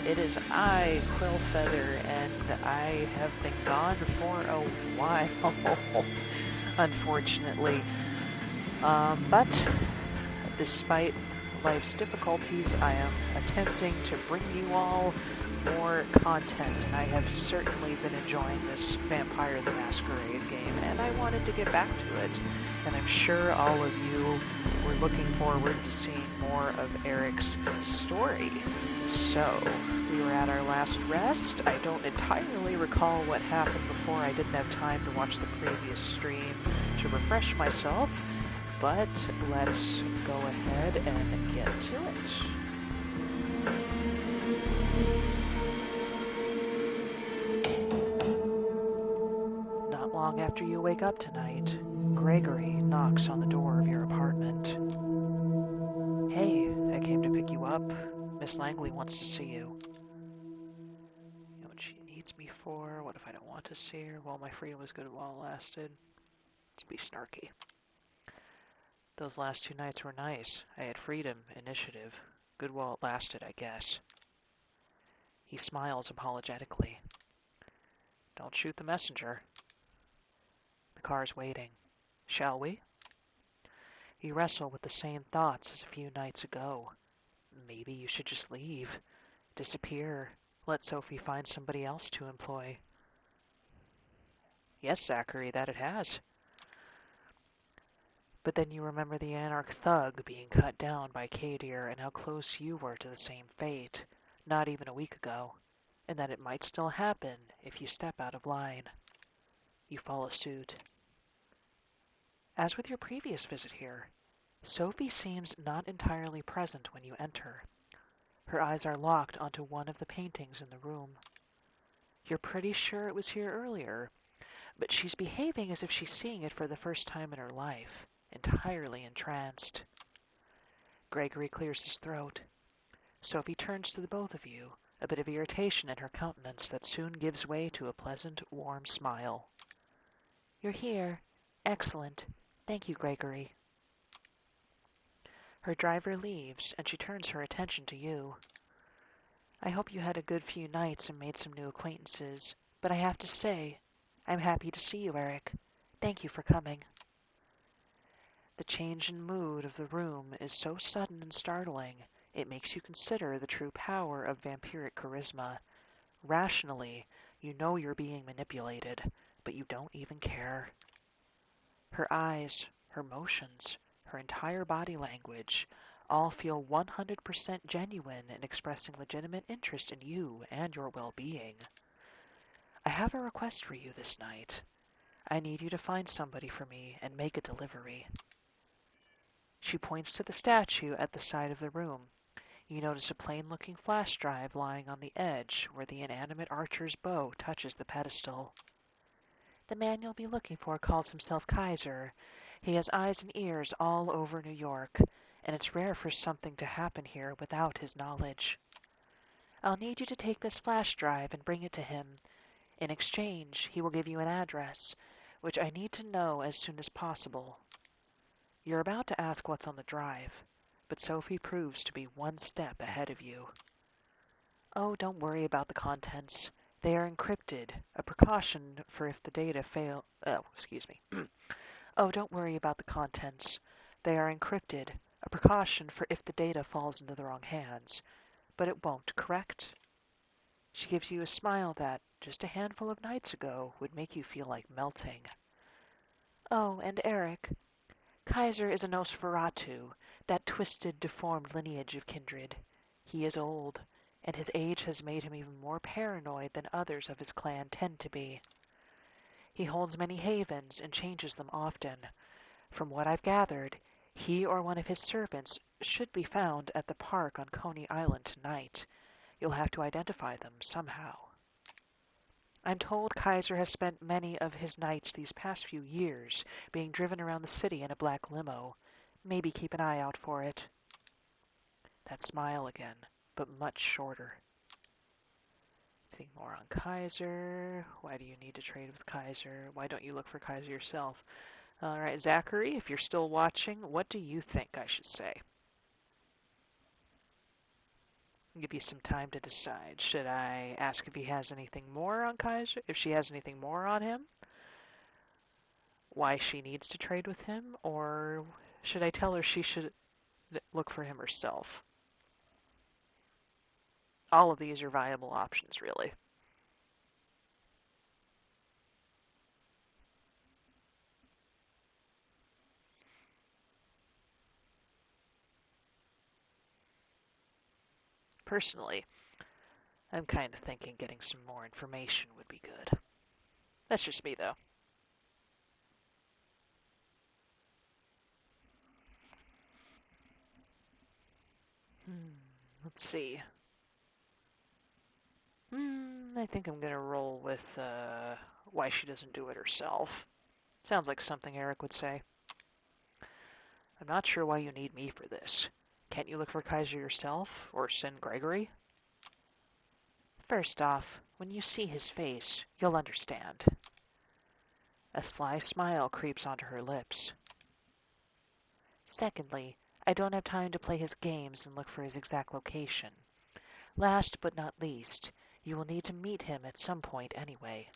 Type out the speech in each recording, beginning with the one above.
It is I, Quill Feather, and I have been gone for a while, unfortunately. But despite life's difficulties, I am attempting to bring you all more content, and I have certainly been enjoying this Vampire the Masquerade game, and I wanted to get back to it. And I'm sure all of you were looking forward to seeing more of Eric's story. So, we were at our last rest. I don't entirely recall what happened before. I didn't have time to watch the previous stream to refresh myself, but let's go ahead and get to it. Not long after you wake up tonight, Gregory knocks on the door of your apartment. Hey, I came to pick you up. Miss Langley wants to see you. You know what she needs me for? What if I don't want to see her? Well, my freedom was good while it lasted. Let's be snarky. Those last 2 nights were nice. I had freedom, initiative. Good while it lasted, I guess. He smiles apologetically. Don't shoot the messenger. The car's waiting. Shall we? You wrestle with the same thoughts as a few nights ago. Maybe you should just leave. Disappear. Let Sophie find somebody else to employ. Yes, Zachary, that it has. But then you remember the Anarch thug being cut down by Kadir and how close you were to the same fate, not even a week ago, and that it might still happen if you step out of line. You follow suit. As with your previous visit here, Sophie seems not entirely present when you enter. Her eyes are locked onto one of the paintings in the room. You're pretty sure it was here earlier, but she's behaving as if she's seeing it for the first time in her life, entirely entranced. Gregory clears his throat. Sophie turns to the both of you, a bit of irritation in her countenance that soon gives way to a pleasant, warm smile. You're here. Excellent. Thank you, Gregory. Her driver leaves, and she turns her attention to you. I hope you had a good few nights and made some new acquaintances, but I have to say, I'm happy to see you, Eric. Thank you for coming. The change in mood of the room is so sudden and startling, it makes you consider the true power of vampiric charisma. Rationally, you know you're being manipulated, but you don't even care. Her eyes, her motions, her entire body language all feel 100% genuine in expressing legitimate interest in you and your well-being. I have a request for you this night. I need you to find somebody for me and make a delivery. She points to the statue at the side of the room. You notice a plain-looking flash drive lying on the edge where the inanimate archer's bow touches the pedestal. The man you'll be looking for calls himself Kaiser. He has eyes and ears all over New York, and it's rare for something to happen here without his knowledge. I'll need you to take this flash drive and bring it to him. In exchange, he will give you an address, which I need to know as soon as possible. You're about to ask what's on the drive, but Sophie proves to be one step ahead of you. Oh, don't worry about the contents. They are encrypted, a precaution for if the data fail. Oh, don't worry about the contents. They are encrypted, a precaution for if the data falls into the wrong hands. But it won't, correct? She gives you a smile that, just a handful of nights ago, would make you feel like melting. Oh, and Eric. Kaiser is a Nosferatu, that twisted, deformed lineage of kindred. He is old, and his age has made him even more paranoid than others of his clan tend to be. He holds many havens and changes them often. From what I've gathered, he or one of his servants should be found at the park on Coney Island tonight. You'll have to identify them somehow. I'm told Kaiser has spent many of his nights these past few years being driven around the city in a black limo. Maybe keep an eye out for it. That smile again, but much shorter. Think more on Kaiser. Why do you need to trade with Kaiser? Why don't you look for Kaiser yourself? Alright, Zachary, if you're still watching, what do you think I should say? Give you some time to decide. Should I ask if he has anything more on Kaiser? If she has anything more on him? Why she needs to trade with him? Or should I tell her she should look for him herself? All of these are viable options, really. Personally, I'm kind of thinking getting some more information would be good. That's just me, though. Let's see. I think I'm gonna roll with why she doesn't do it herself. Sounds like something Eric would say. I'm not sure why you need me for this. Can't you look for Kaiser yourself, or send Gregory? First off, when you see his face, you'll understand. A sly smile creeps onto her lips. Secondly, I don't have time to play his games and look for his exact location. Last but not least, you will need to meet him at some point anyway.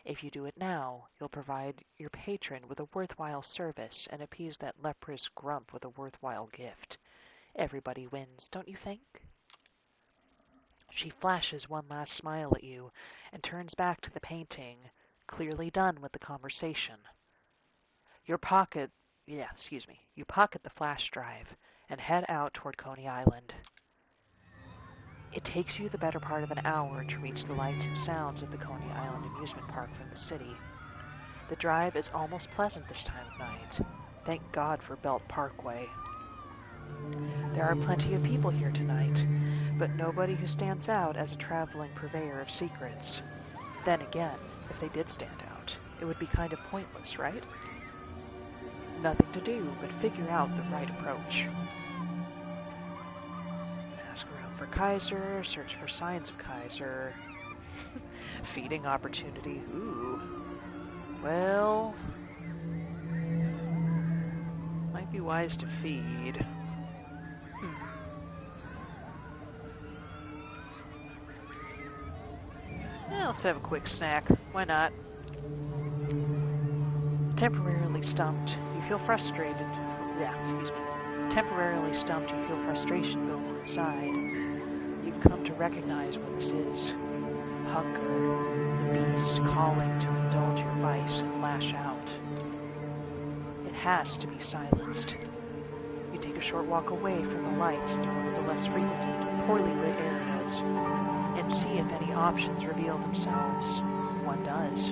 If you do it now, you'll provide your patron with a worthwhile service and appease that leprous grump with a worthwhile gift. Everybody wins, don't you think? She flashes one last smile at you and turns back to the painting, clearly done with the conversation. You pocket the flash drive and head out toward Coney Island. It takes you the better part of an hour to reach the lights and sounds of the Coney Island amusement park from the city. The drive is almost pleasant this time of night. Thank God for Belt Parkway. There are plenty of people here tonight, but nobody who stands out as a traveling purveyor of secrets. Then again, if they did stand out, it would be kind of pointless, right? Nothing to do but figure out the right approach. Ask around for Kaiser, search for signs of Kaiser. Feeding opportunity, ooh. Well, might be wise to feed. Yeah, let's have a quick snack. Why not? Temporarily stumped, you feel frustrated. Temporarily stumped, you feel frustration building inside. You've come to recognize what this is. Hunger, the beast calling to indulge your vice and lash out. It has to be silenced. You take a short walk away from the lights into one of the less frequented, poorly lit areas, and see if any options reveal themselves. One does.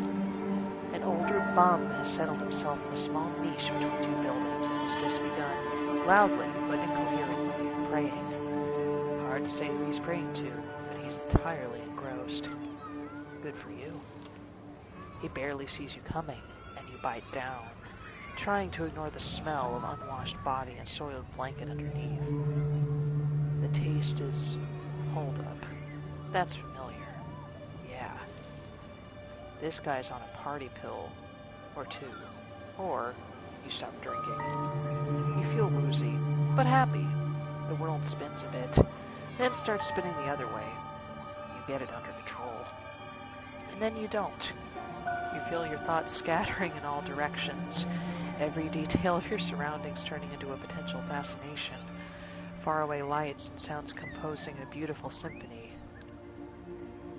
An older bum has settled himself in a small niche between two buildings and has just begun, loudly but incoherently, praying. Hard to say who he's praying to, but he's entirely engrossed. Good for you. He barely sees you coming, and you bite down, trying to ignore the smell of unwashed body and soiled blanket underneath. The taste is... hold up. That's familiar. Yeah. This guy's on a party pill, or two. Or you stop drinking. You feel woozy, but happy. The world spins a bit, then starts spinning the other way. You get it under control. And then you don't. You feel your thoughts scattering in all directions, every detail of your surroundings turning into a potential fascination, faraway lights and sounds composing a beautiful symphony.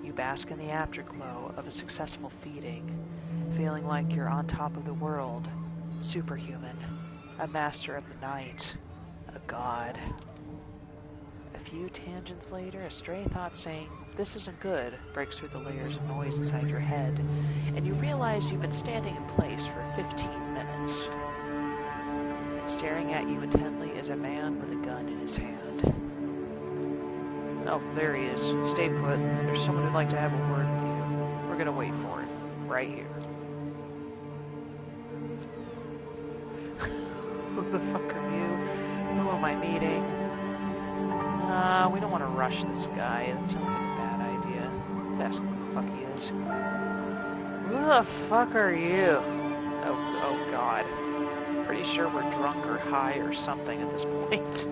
You bask in the afterglow of a successful feeding, feeling like you're on top of the world, superhuman, a master of the night, a god. A few tangents later, a stray thought saying, "This isn't good," breaks through the layers of noise inside your head, and you realize you've been standing in place for 15 minutes. And staring at you intently is a man with a gun in his hand. Oh, there he is. Stay put. There's someone who'd like to have a word with you. We're gonna wait for it. Right here. Who the fuck are you? Who am I meeting? We don't want to rush this guy. That sounds like a bad idea. Let's ask him who the fuck he is. Who the fuck are you? Oh god. Pretty sure we're drunk or high or something at this point.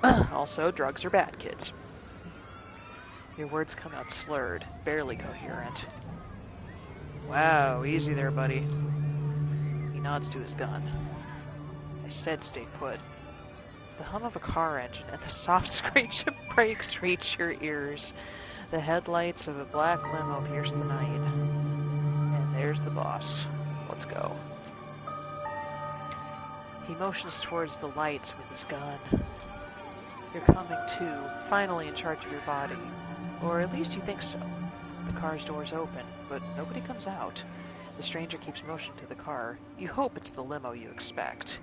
Also, drugs are bad, kids. Your words come out slurred, barely coherent. Wow, easy there, buddy. He nods to his gun. I said stay put. The hum of a car engine and the soft screech of brakes reach your ears. The headlights of a black limo pierce the night. And there's the boss. Let's go. He motions towards the lights with his gun. You're coming to, finally in charge of your body. Or at least you think so. The car's doors open, but nobody comes out. The stranger keeps motioning to the car. You hope it's the limo you expect.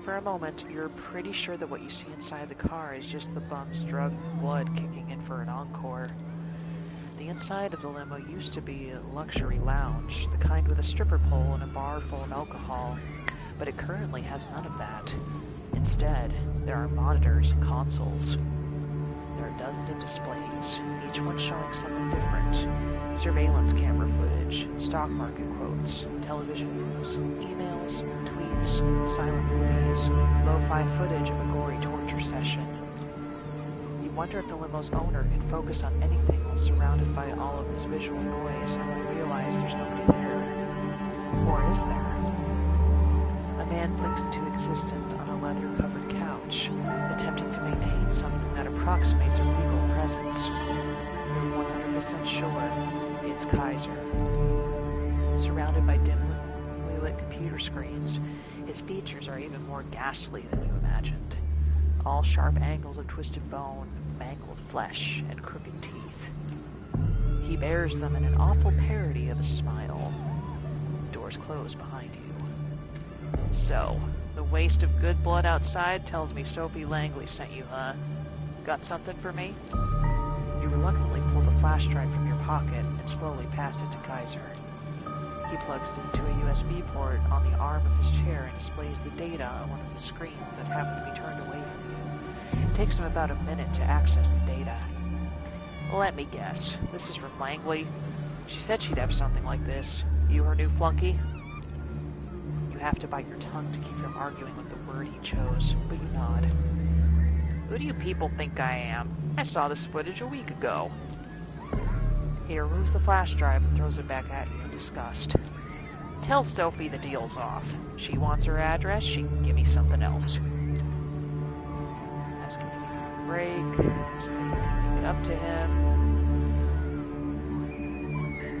For a moment, you're pretty sure that what you see inside the car is just the bum's drugged blood kicking in for an encore. The inside of the limo used to be a luxury lounge, the kind with a stripper pole and a bar full of alcohol, but it currently has none of that. Instead, there are monitors and consoles. There are dozens of displays, each one showing something different. Surveillance camera footage, stock market quotes, television news, emails, tweets, silent movies, lo-fi footage of a gory torture session. You wonder if the limo's owner can focus on anything while surrounded by all of this visual noise and then realize there's nobody there. Or is there? A man blinks into existence on a leather-covered couch, attempting to maintain something that approximates a regal presence. You're 100% sure it's Kaiser. Surrounded by dimly lit computer screens, his features are even more ghastly than you imagined. All sharp angles of twisted bone, mangled flesh, and crooked teeth. He bears them in an awful parody of a smile. Doors close behind you. So, the waste of good blood outside tells me Sophie Langley sent you, huh? Got something for me? You reluctantly pull the flash drive from your pocket and slowly pass it to Kaiser. He plugs it into a USB port on the arm of his chair and displays the data on one of the screens that happen to be turned away from you. It takes him about a minute to access the data. Let me guess. This is from Langley. She said she'd have something like this. You her new flunky? You have to bite your tongue to keep from arguing with the word he chose, but you nod. Who do you people think I am? I saw this footage a week ago. He removes the flash drive and throws it back at you in disgust. Tell Sophie the deal's off. She wants her address, she can give me something else. Asking if you can break, somebody can give it up to him.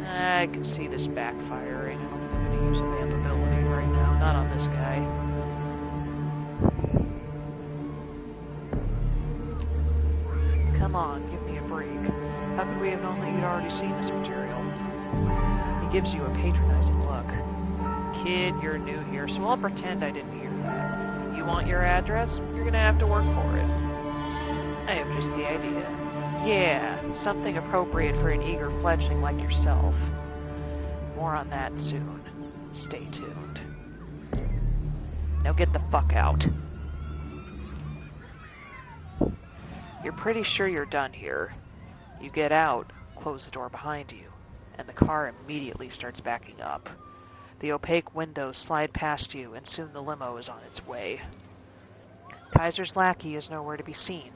I can see this backfiring. I don't think I'm going to use availability right now. Not on this guy. Come on, give me a break. How could we have known that you'd already seen this material? He gives you a patronizing look. Kid, you're new here, so I'll pretend I didn't hear that. You want your address? You're going to have to work for it. I have just the idea. Yeah, something appropriate for an eager fledgling like yourself. More on that soon. Stay tuned. Now get the fuck out. You're pretty sure you're done here. You get out, close the door behind you, and the car immediately starts backing up. The opaque windows slide past you, and soon the limo is on its way. Kaiser's lackey is nowhere to be seen,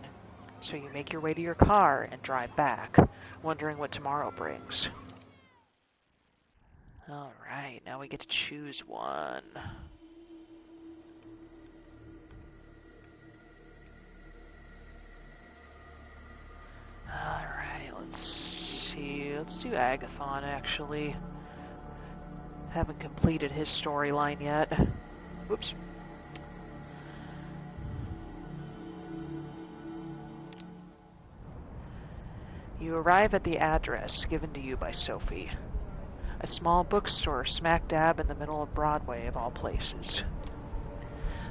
so you make your way to your car and drive back, wondering what tomorrow brings. Alright, now we get to choose one. Alright, let's see. Let's do Agathon, actually. Haven't completed his storyline yet. Whoops. You arrive at the address given to you by Sophie. A small bookstore smack dab in the middle of Broadway, of all places.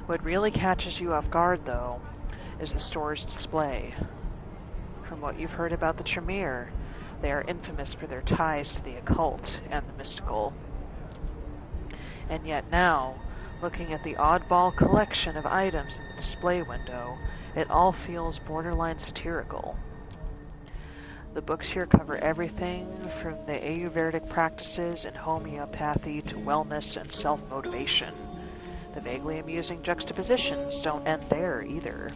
What really catches you off guard, though, is the store's display. From what you've heard about the Tremere, they are infamous for their ties to the occult and the mystical. And yet now, looking at the oddball collection of items in the display window, it all feels borderline satirical. The books here cover everything from the Ayurvedic practices and homeopathy to wellness and self-motivation. The vaguely amusing juxtapositions don't end there either.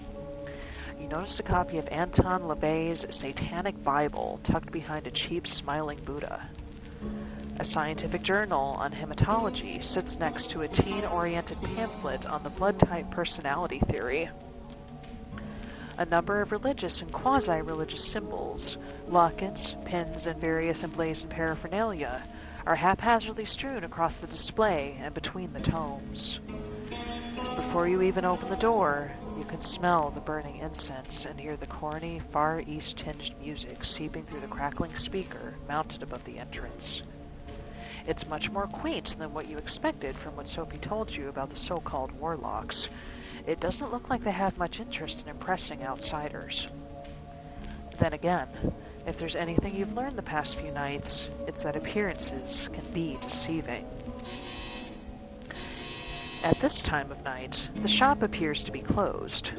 You notice a copy of Anton LaVey's Satanic Bible tucked behind a cheap, smiling Buddha. A scientific journal on hematology sits next to a teen-oriented pamphlet on the blood-type personality theory. A number of religious and quasi-religious symbols, lockets, pins, and various emblazoned paraphernalia are haphazardly strewn across the display and between the tomes. Before you even open the door, you can smell the burning incense and hear the corny, Far East-tinged music seeping through the crackling speaker mounted above the entrance. It's much more quaint than what you expected from what Sophie told you about the so-called warlocks. It doesn't look like they have much interest in impressing outsiders. Then again, if there's anything you've learned the past few nights, it's that appearances can be deceiving. At this time of night, the shop appears to be closed.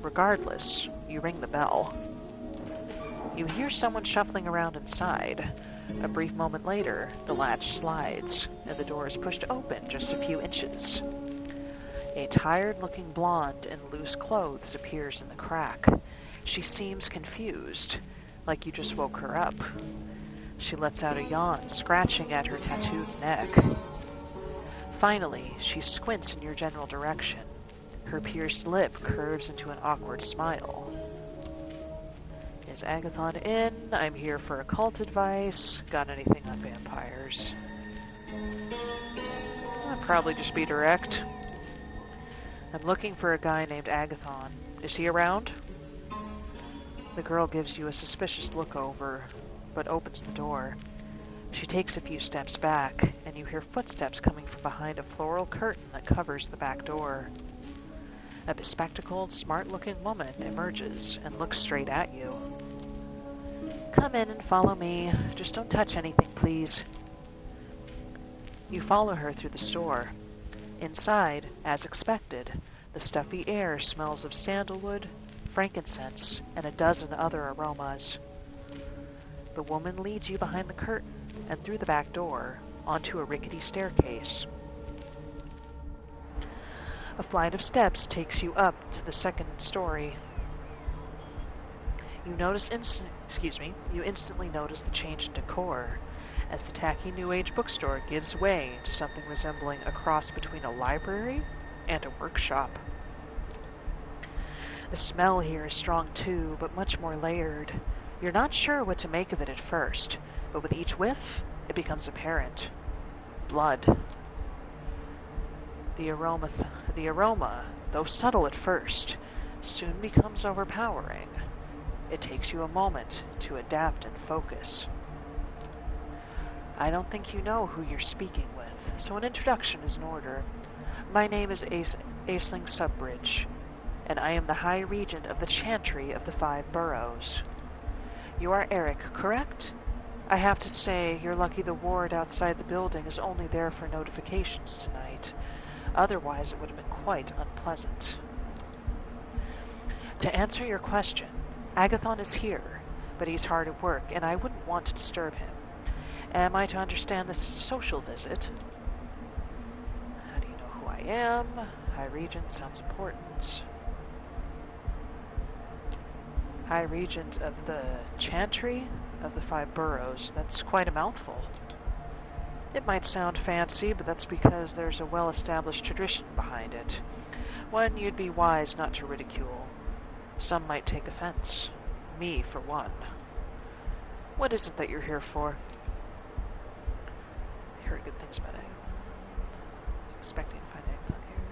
Regardless, you ring the bell. You hear someone shuffling around inside. A brief moment later, the latch slides, and the door is pushed open just a few inches. A tired-looking blonde in loose clothes appears in the crack. She seems confused, like you just woke her up. She lets out a yawn, scratching at her tattooed neck. Finally, she squints in your general direction. Her pierced lip curves into an awkward smile. Is Agathon in? I'm here for occult advice. Got anything on vampires? I'll probably just be direct. I'm looking for a guy named Agathon. Is he around? The girl gives you a suspicious look over, but opens the door. She takes a few steps back, and you hear footsteps coming from behind a floral curtain that covers the back door. A bespectacled, smart-looking woman emerges and looks straight at you. Come in and follow me. Just don't touch anything, please. You follow her through the store. Inside, as expected, the stuffy air smells of sandalwood, frankincense, and a dozen other aromas. The woman leads you behind the curtain and through the back door onto a rickety staircase. A flight of steps takes you up to the second story. You instantly notice the change in decor as the tacky New Age bookstore gives way to something resembling a cross between a library and a workshop. The smell here is strong too, but much more layered. You're not sure what to make of it at first, but with each whiff, it becomes apparent. Blood. The aroma, though subtle at first, soon becomes overpowering. It takes you a moment to adapt and focus. I don't think you know who you're speaking with, so an introduction is in order. My name is Aisling Subbridge, and I am the High Regent of the Chantry of the Five Boroughs. You are Eric, correct? I have to say, you're lucky the ward outside the building is only there for notifications tonight. Otherwise, it would have been quite unpleasant. To answer your question, Agathon is here, but he's hard at work, and I wouldn't want to disturb him. Am I to understand this is a social visit? How do you know who I am? High Regent sounds important. High Regent of the Chantry of the Five Boroughs. That's quite a mouthful. It might sound fancy, but that's because there's a well-established tradition behind it. One you'd be wise not to ridicule. Some might take offense. Me, for one. What is it that you're here for? I heard good things about Agathon. Expecting to find Agathon here.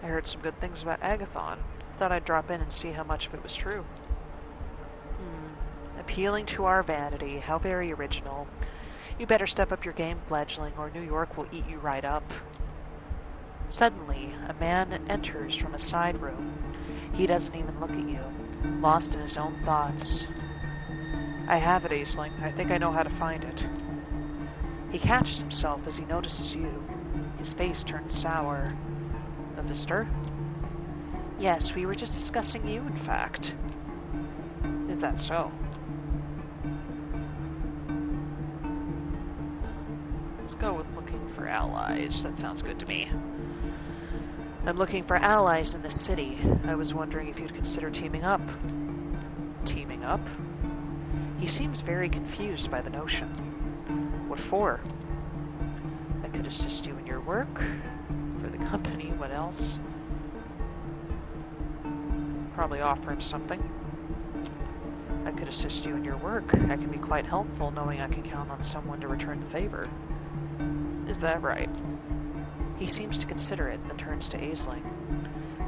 I heard some good things about Agathon. Thought I'd drop in and see how much of it was true. Appealing to our vanity. How very original. You better step up your game, fledgling, or New York will eat you right up. Suddenly, a man enters from a side room. He doesn't even look at you, lost in his own thoughts. I have it, Aisling. I think I know how to find it. He catches himself as he notices you. His face turns sour. A visitor? Yes, we were just discussing you, in fact. Is that so? Let's go with looking for allies. That sounds good to me. I'm looking for allies in the city. I was wondering if you'd consider teaming up. Teaming up? He seems very confused by the notion. What for? I could assist you in your work. For the company, what else? Probably offer him something. I could assist you in your work. I can be quite helpful knowing I can count on someone to return the favor. Is that right? He seems to consider it, then turns to Aisling.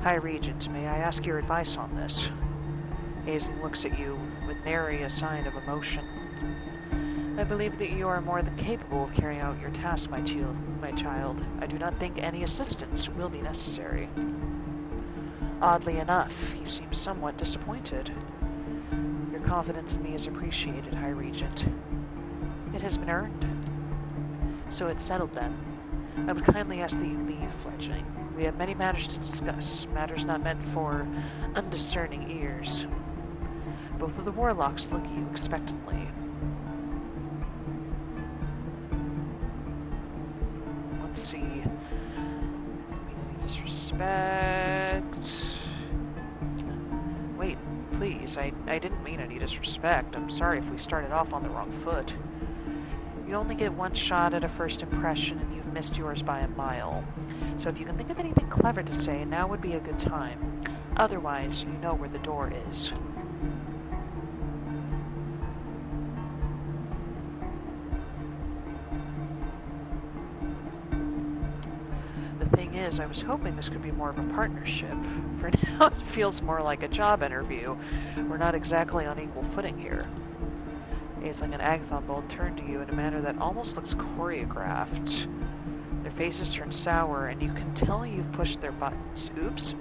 High Regent, may I ask your advice on this? Aisling looks at you with nary a sign of emotion. I believe that you are more than capable of carrying out your task, my child. I do not think any assistance will be necessary. Oddly enough, he seems somewhat disappointed. Your confidence in me is appreciated, High Regent. It has been earned. So it's settled then. I would kindly ask that you leave, fledgling. We have many matters to discuss, matters not meant for undiscerning ears. Both of the warlocks look at you expectantly. Let's see. Disrespect. Wait, please, I didn't mean any disrespect. I'm sorry if we started off on the wrong foot. You only get one shot at a first impression, and you've missed yours by a mile. So if you can think of anything clever to say, now would be a good time. Otherwise, you know where the door is. The thing is, I was hoping this could be more of a partnership. For now, it feels more like a job interview. We're not exactly on equal footing here. Aisling and Agathon both turn to you in a manner that almost looks choreographed. Their faces turn sour, and you can tell you've pushed their buttons. Oops.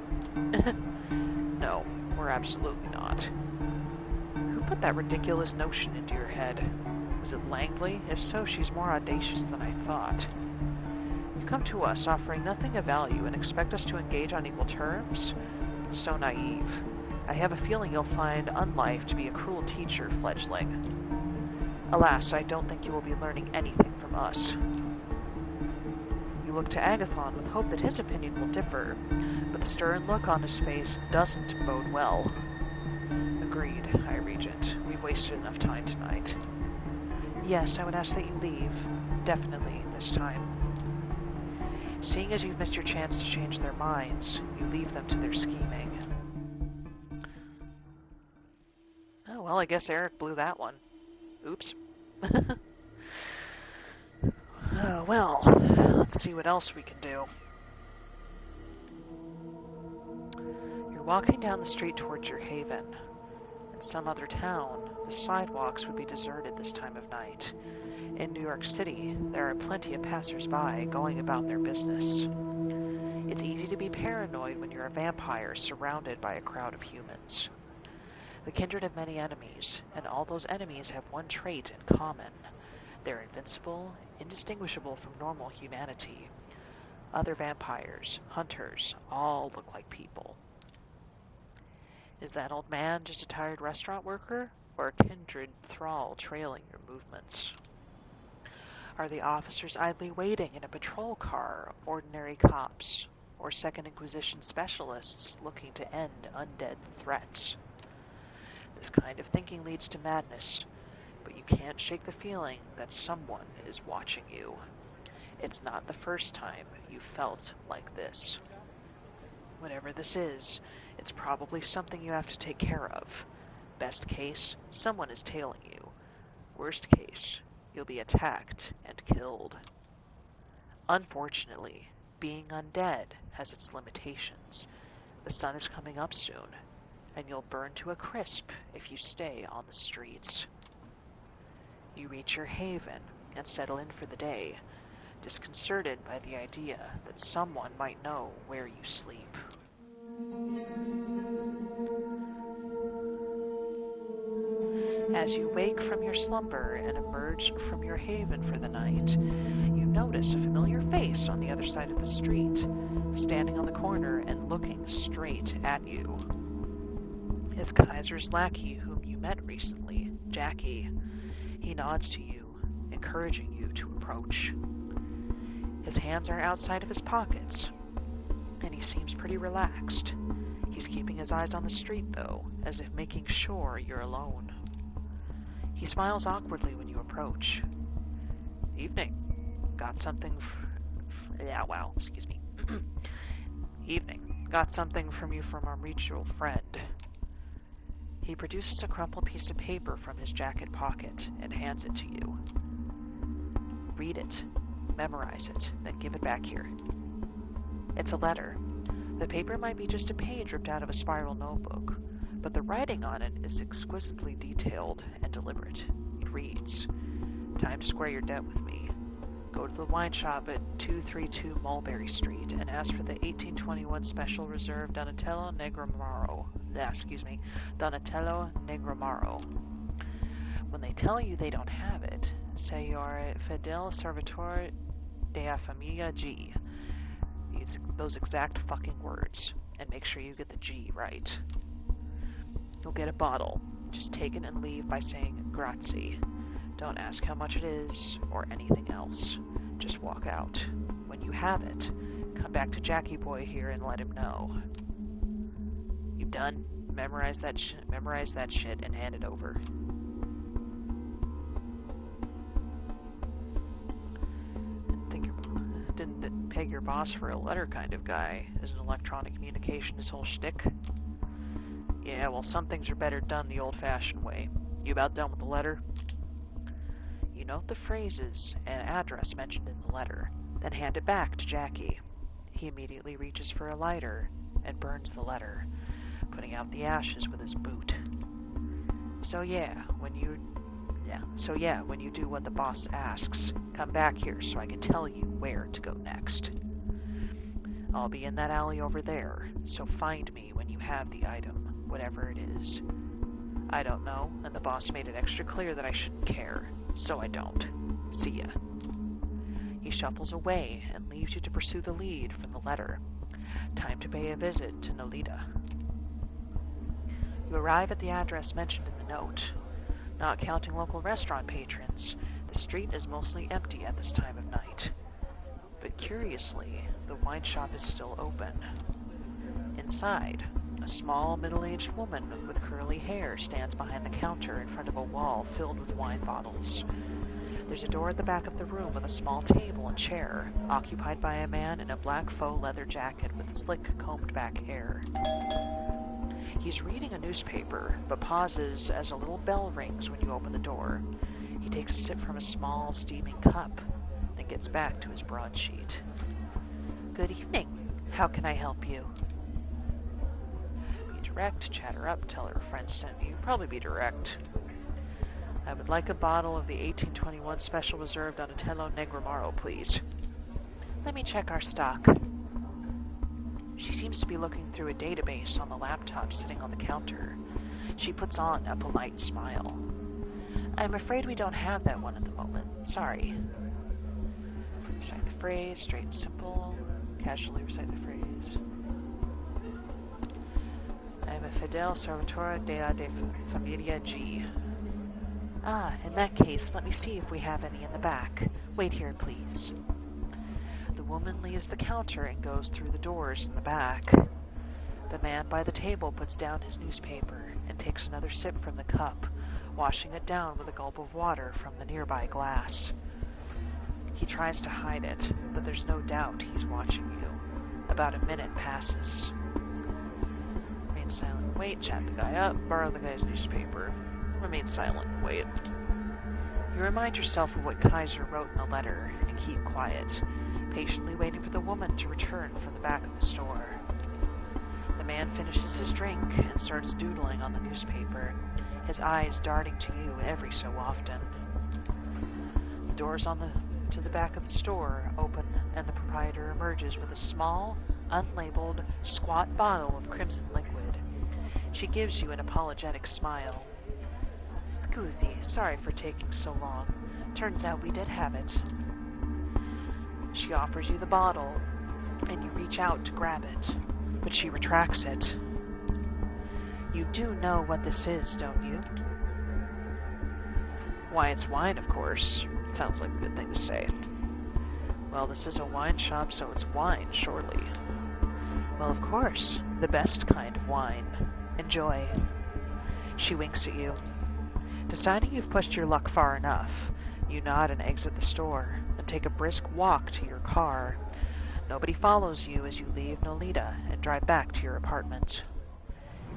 No, we're absolutely not. Who put that ridiculous notion into your head? Was it Langley? If so, she's more audacious than I thought. You come to us offering nothing of value and expect us to engage on equal terms? So naive. I have a feeling you'll find unlife to be a cruel teacher, fledgling. Alas, I don't think you will be learning anything from us. You look to Agathon with hope that his opinion will differ, but the stern look on his face doesn't bode well. Agreed, High Regent. We've wasted enough time tonight. Yes, I would ask that you leave. Definitely, this time. Seeing as you've missed your chance to change their minds, you leave them to their scheming. Oh, well, I guess Eric blew that one. Oops. Well, let's see what else we can do. You're walking down the street towards your haven. In some other town, the sidewalks would be deserted this time of night. In New York City, there are plenty of passers-by going about their business. It's easy to be paranoid when you're a vampire surrounded by a crowd of humans. The kindred have many enemies, and all those enemies have one trait in common. They're invincible, indistinguishable from normal humanity. Other vampires, hunters, all look like people. Is that old man just a tired restaurant worker, or a kindred thrall trailing your movements? Are the officers idly waiting in a patrol car, ordinary cops, or Second Inquisition specialists looking to end undead threats? This kind of thinking leads to madness, but you can't shake the feeling that someone is watching you. It's not the first time you felt like this. Whatever this is, it's probably something you have to take care of. Best case, someone is tailing you. Worst case, you'll be attacked and killed. Unfortunately, being undead has its limitations. The sun is coming up soon, and you'll burn to a crisp if you stay on the streets. You reach your haven and settle in for the day, disconcerted by the idea that someone might know where you sleep. As you wake from your slumber and emerge from your haven for the night, you notice a familiar face on the other side of the street, standing on the corner and looking straight at you. It's Kaiser's lackey whom you met recently, Jackie. He nods to you, encouraging you to approach. His hands are outside of his pockets, and he seems pretty relaxed. He's keeping his eyes on the street, though, as if making sure you're alone. He smiles awkwardly when you approach. Evening. Got something excuse me. Evening. Got something from you from our mutual friend. He produces a crumpled piece of paper from his jacket pocket and hands it to you. Read it. Memorize it, then give it back here. It's a letter. The paper might be just a page ripped out of a spiral notebook, but the writing on it is exquisitely detailed and deliberate. It reads, "Time to square your debt with me. Go to the wine shop at 232 Mulberry Street and ask for the 1821 Special Reserve Donatello Negramaro. Donatello Negramaro. When they tell you they don't have it, say you're Fidel Servitore de Familia G. Those exact fucking words, and make sure you get the G right. You'll get a bottle. Just take it and leave by saying grazie. Don't ask how much it is or anything else. Just walk out. When you have it, come back to Jackie Boy here and let him know. You done? Memorize that shit and hand it over." Didn't peg your boss for a letter kind of guy. Isn't electronic communication his whole shtick? Yeah, well, some things are better done the old-fashioned way. You about done with the letter? You note the phrases and address mentioned in the letter, then hand it back to Jackie. He immediately reaches for a lighter and burns the letter, putting out the ashes with his boot. So yeah, when you do what the boss asks, come back here so I can tell you where to go next. I'll be in that alley over there, so find me when you have the item, whatever it is. I don't know, and the boss made it extra clear that I shouldn't care, so I don't. See ya. He shuffles away and leaves you to pursue the lead from the letter. Time to pay a visit to Nolita. You arrive at the address mentioned in the note. Not counting local restaurant patrons, the street is mostly empty at this time of night. But curiously, the wine shop is still open. Inside, a small, middle-aged woman with curly hair stands behind the counter in front of a wall filled with wine bottles. There's a door at the back of the room with a small table and chair, occupied by a man in a black faux leather jacket with slick, combed-back hair. He's reading a newspaper, but pauses as a little bell rings when you open the door. He takes a sip from a small, steaming cup, then gets back to his broadsheet. Good evening. How can I help you? Be direct, chatter up, tell her a friend sent you. Probably be direct. I would like a bottle of the 1821 Special Reserve Donatello Negramaro, please. Let me check our stock. She seems to be looking through a database on the laptop sitting on the counter. She puts on a polite smile. I'm afraid we don't have that one at the moment. Sorry. Recite the phrase, straight and simple. Casually recite the phrase. I am a Fidel Servitore de Familia G. Ah, in that case, let me see if we have any in the back. Wait here, please. The woman leaves the counter and goes through the doors in the back. The man by the table puts down his newspaper and takes another sip from the cup, washing it down with a gulp of water from the nearby glass. He tries to hide it, but there's no doubt he's watching you. About a minute passes. Remain silent, wait, chat the guy up, borrow the guy's newspaper. Remain silent, wait. You remind yourself of what Kaiser wrote in the letter and keep quiet, patiently waiting for the woman to return from the back of the store. The man finishes his drink and starts doodling on the newspaper, his eyes darting to you every so often. The doors to the back of the store open, and the proprietor emerges with a small, unlabeled, squat bottle of crimson liquid. She gives you an apologetic smile. Scusi, sorry for taking so long. Turns out we did have it. She offers you the bottle, and you reach out to grab it, but she retracts it. You do know what this is, don't you? Why, it's wine, of course. Sounds like a good thing to say. Well, this is a wine shop, so it's wine, surely. Well, of course, the best kind of wine. Enjoy. She winks at you. Deciding you've pushed your luck far enough, you nod and exit the store, and take a brisk walk to your car. Nobody follows you as you leave Nolita and drive back to your apartment.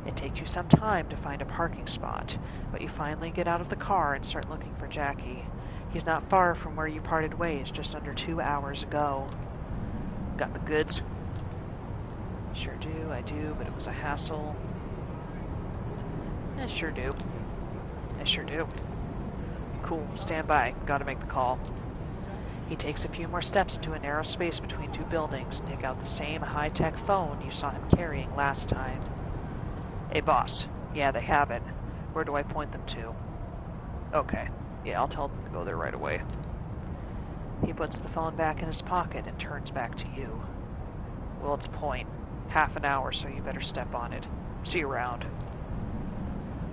It takes you some time to find a parking spot, but you finally get out of the car and start looking for Jackie. He's not far from where you parted ways just under 2 hours ago. Got the goods? Sure do, I do, but it was a hassle. I sure do. I sure do. Cool, stand by. Gotta make the call. He takes a few more steps into a narrow space between two buildings and take out the same high-tech phone you saw him carrying last time. Hey, boss. Yeah, they have it. Where do I point them to? Okay. Yeah, I'll tell them to go there right away. He puts the phone back in his pocket and turns back to you. Well, it's point. Half an hour, so you better step on it. See you around.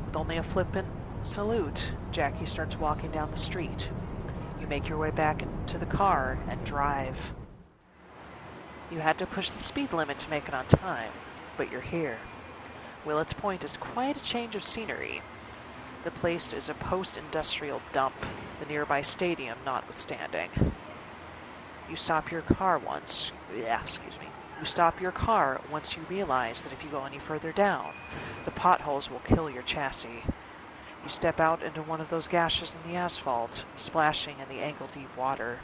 With only a flippant salute, Jackie starts walking down the street. You make your way back into the car and drive. You had to push the speed limit to make it on time, but you're here. Willets Point is quite a change of scenery. The place is a post-industrial dump, the nearby stadium notwithstanding. You stop your car once you realize that if you go any further down, the potholes will kill your chassis. You step out into one of those gashes in the asphalt, splashing in the ankle-deep water.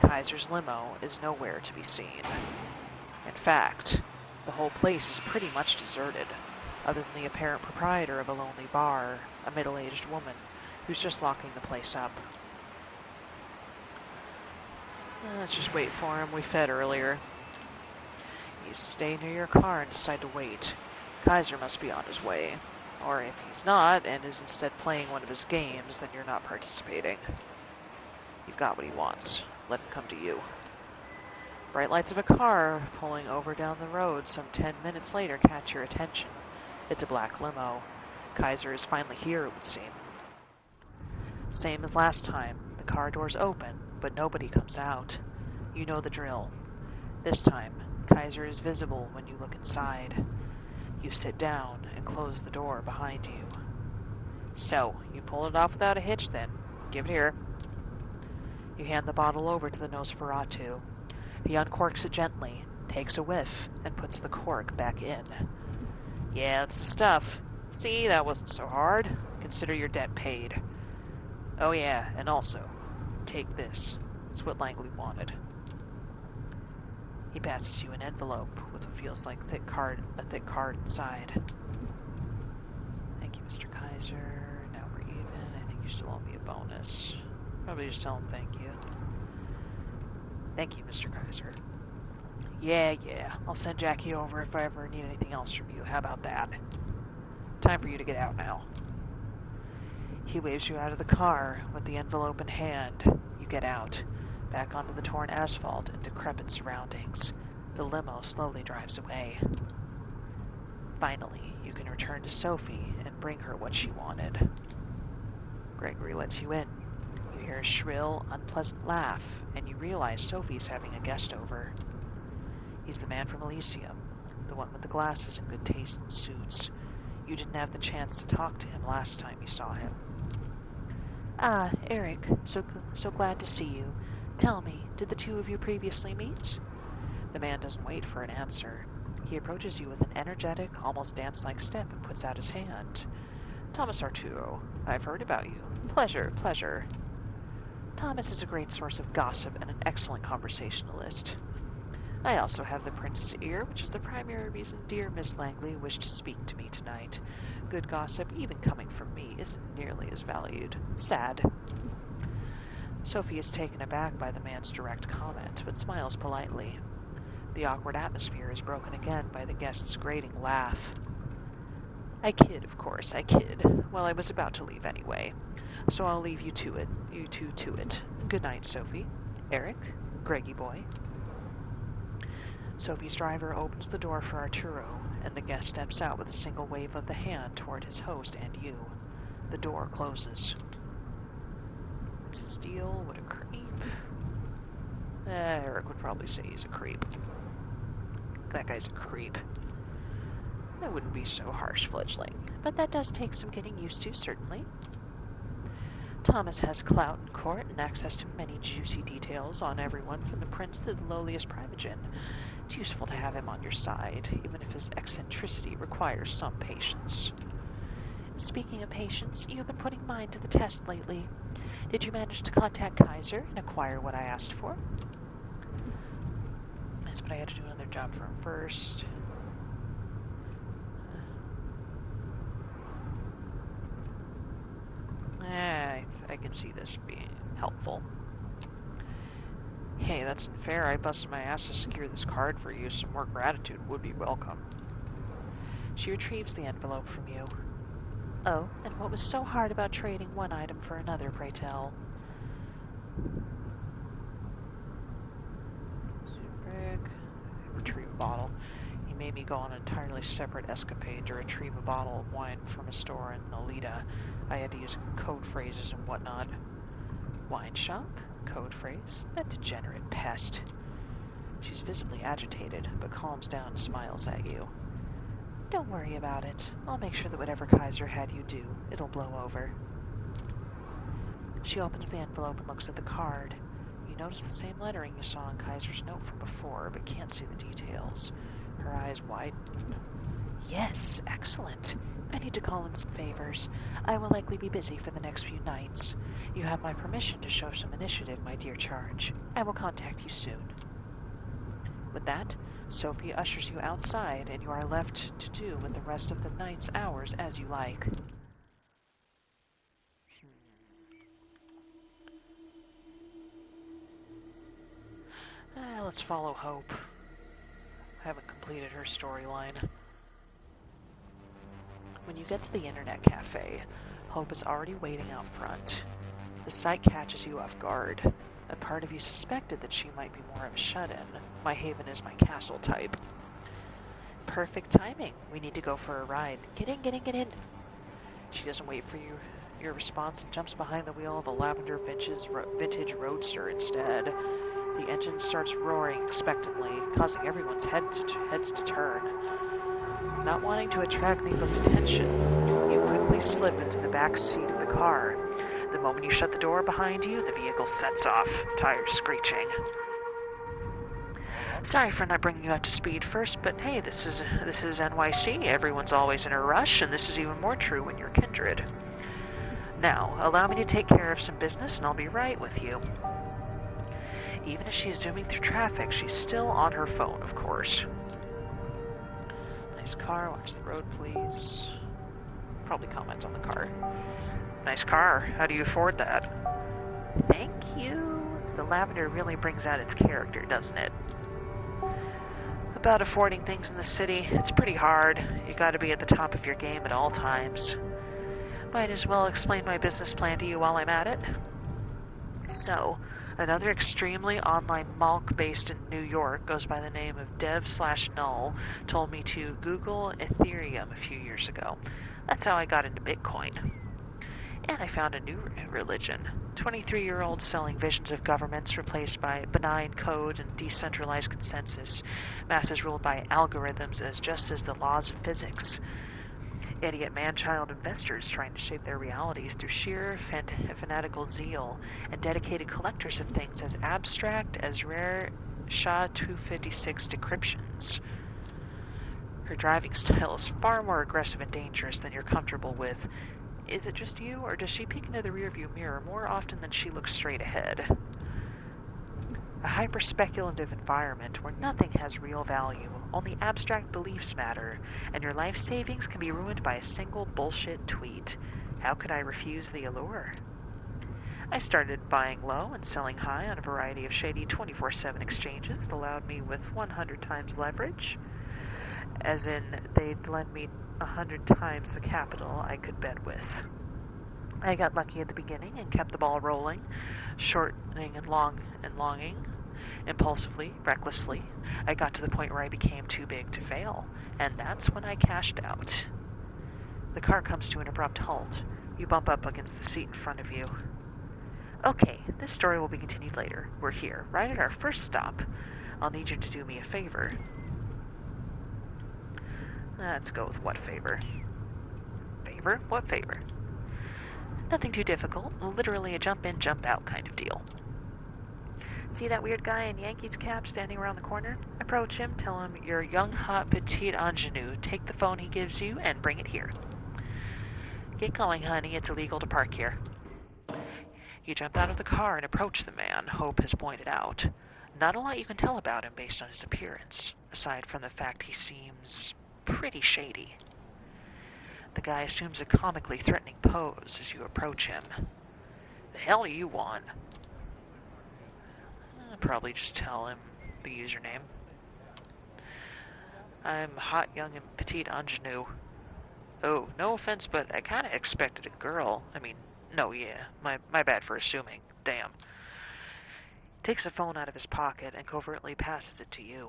Kaiser's limo is nowhere to be seen. In fact, the whole place is pretty much deserted, other than the apparent proprietor of a lonely bar, a middle-aged woman, who's just locking the place up. Let's just wait for him. We fed earlier. You stay near your car and decide to wait. Kaiser must be on his way. Or if he's not, and is instead playing one of his games, then you're not participating. You've got what he wants. Let him come to you. Bright lights of a car pulling over down the road some 10 minutes later catch your attention. It's a black limo. Kaiser is finally here, it would seem. Same as last time. The car doors open, but nobody comes out. You know the drill. This time, Kaiser is visible when you look inside. You sit down and close the door behind you. So, you pull it off without a hitch then. Give it here. You hand the bottle over to the Nosferatu. He uncorks it gently, takes a whiff, and puts the cork back in. Yeah, that's the stuff. See, that wasn't so hard. Consider your debt paid. Oh yeah, and also, take this. It's what Langley wanted. He passes you an envelope with what feels like a thick card inside. Thank you, Mr. Kaiser. Now we're even. I think you still owe me a bonus. Probably just tell him thank you. Thank you, Mr. Kaiser. Yeah. I'll send Jackie over if I ever need anything else from you. How about that? Time for you to get out now. He waves you out of the car with the envelope in hand. You get out, back onto the torn asphalt and decrepit surroundings. The limo slowly drives away. Finally, you can return to Sophie and bring her what she wanted. Gregory lets you in. You hear a shrill, unpleasant laugh, and you realize Sophie's having a guest over. He's the man from Elysium, the one with the glasses and good taste in suits. You didn't have the chance to talk to him last time you saw him. Ah, Eric, so glad to see you. Tell me, did the two of you previously meet? The man doesn't wait for an answer. He approaches you with an energetic, almost dance-like step and puts out his hand. Thomas Arturo, I've heard about you. Pleasure. Thomas is a great source of gossip and an excellent conversationalist. I also have the prince's ear, which is the primary reason dear Miss Langley wished to speak to me tonight. Good gossip, even coming from me, isn't nearly as valued. Sad. Sophie is taken aback by the man's direct comment, but smiles politely. The awkward atmosphere is broken again by the guest's grating laugh. I kid, of course, I kid. Well, I was about to leave anyway. So I'll leave you two to it. Good night, Sophie. Eric? Greggy boy. Sophie's driver opens the door for Arturo, and the guest steps out with a single wave of the hand toward his host and you. The door closes. What's his deal? What a creep. Eric would probably say he's a creep. That guy's a creep. I wouldn't be so harsh, fledgling, but that does take some getting used to, certainly. Thomas has clout in court and access to many juicy details on everyone from the prince to the lowliest primogen. It's useful to have him on your side, even if his eccentricity requires some patience. Speaking of patience, you've been putting mine to the test lately. Did you manage to contact Kaiser and acquire what I asked for? Yes, but I had to do another job for him first. I can see this being helpful. Hey, that's unfair. I busted my ass to secure this card for you. Some more gratitude would be welcome. She retrieves the envelope from you. Oh, and what was so hard about trading one item for another, pray tell? Retrieve a bottle. He made me go on an entirely separate escapade to retrieve a bottle of wine from a store in Nolita. I had to use code phrases and whatnot. Wine shop? Code phrase? That degenerate pest. She's visibly agitated, but calms down and smiles at you. Don't worry about it. I'll make sure that whatever Kaiser had you do, it'll blow over. She opens the envelope and looks at the card. You notice the same lettering you saw in Kaiser's note from before, but can't see the details. Her eyes widen. Yes, excellent. I need to call in some favors. I will likely be busy for the next few nights. You have my permission to show some initiative, my dear charge. I will contact you soon. With that, Sophie ushers you outside, and you are left to do with the rest of the night's hours as you like. Let's follow Hope. I haven't completed her storyline. When you get to the internet cafe, Hope is already waiting out front. The sight catches you off guard. A part of you suspected that she might be more of a shut-in. My haven is my castle type. Perfect timing. We need to go for a ride. Get in, get in, get in. She doesn't wait for your response and jumps behind the wheel of a lavender vintage roadster instead. The engine starts roaring expectantly, causing everyone's heads to turn. Not wanting to attract needless attention, you quickly slip into the back seat of the car. The moment you shut the door behind you, the vehicle sets off, tires screeching. Sorry for not bringing you up to speed first, but hey, this is NYC. Everyone's always in a rush, and this is even more true when you're kindred. Now, allow me to take care of some business, and I'll be right with you. Even as she's zooming through traffic, she's still on her phone, of course. Nice car. Watch the road, please. Probably comment on the car. Nice car. How do you afford that? Thank you. The lavender really brings out its character, doesn't it? About affording things in the city, it's pretty hard. You gotta be at the top of your game at all times. Might as well explain my business plan to you while I'm at it. So, another extremely online malk based in New York goes by the name of dev/null told me to Google Ethereum a few years ago. That's how I got into Bitcoin. And I found a new religion. 23-year-olds selling visions of governments replaced by benign code and decentralized consensus. Masses ruled by algorithms just as the laws of physics. Idiot man-child investors trying to shape their realities through sheer fanatical zeal, and dedicated collectors of things as abstract as rare SHA-256 decryptions. Her driving style is far more aggressive and dangerous than you're comfortable with. Is it just you, or does she peek into the rearview mirror more often than she looks straight ahead? A hyper-speculative environment where nothing has real value, only abstract beliefs matter, and your life savings can be ruined by a single bullshit tweet. How could I refuse the allure? I started buying low and selling high on a variety of shady 24/7 exchanges that allowed me with 100 times leverage, as in they'd lend me 100 times the capital I could bet with. I got lucky at the beginning and kept the ball rolling, shortening and longing, impulsively, recklessly. I got to the point where I became too big to fail, and that's when I cashed out. The car comes to an abrupt halt. You bump up against the seat in front of you. Okay, this story will be continued later. We're here, right at our first stop. I'll need you to do me a favor. Let's go with what favor? Favor? What favor? Nothing too difficult. Literally a jump in, jump out kind of deal. See that weird guy in Yankees cap standing around the corner? Approach him, tell him you're a young, hot, petite ingenue. Take the phone he gives you and bring it here. Get going, honey. It's illegal to park here. You jump out of the car and approach the man Hope has pointed out. Not a lot you can tell about him based on his appearance, aside from the fact he seems pretty shady. The guy assumes a comically threatening pose as you approach him. The hell do you want? I'll probably just tell him the username. I'm hot, young, and petite ingenue. Oh, no offense, but I kinda expected a girl. I mean, no, yeah, my bad for assuming. Damn. Takes a phone out of his pocket and covertly passes it to you.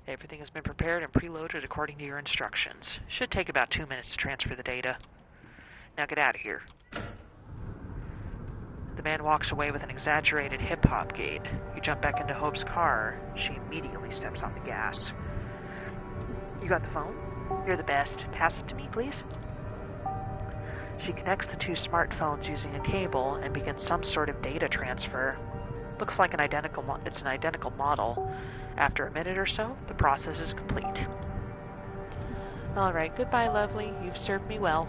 Everything has been prepared and preloaded according to your instructions. Should take about 2 minutes to transfer the data. Now get out of here. The man walks away with an exaggerated hip-hop gait. You jump back into Hope's car. She immediately steps on the gas. You got the phone? You're the best. Pass it to me, please. She connects the two smartphones using a cable and begins some sort of data transfer. Looks like it's an identical model. After a minute or so, the process is complete. All right, goodbye, lovely. You've served me well.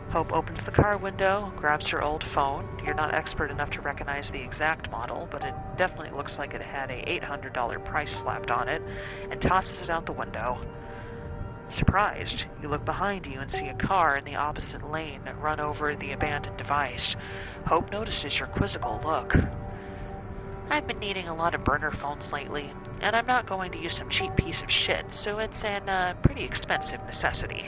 Hope opens the car window, grabs her old phone. You're not expert enough to recognize the exact model, but it definitely looks like it had a $800 price slapped on it, and tosses it out the window. Surprised, you look behind you and see a car in the opposite lane run over the abandoned device. Hope notices your quizzical look. I've been needing a lot of burner phones lately, and I'm not going to use some cheap piece of shit, so it's an pretty expensive necessity.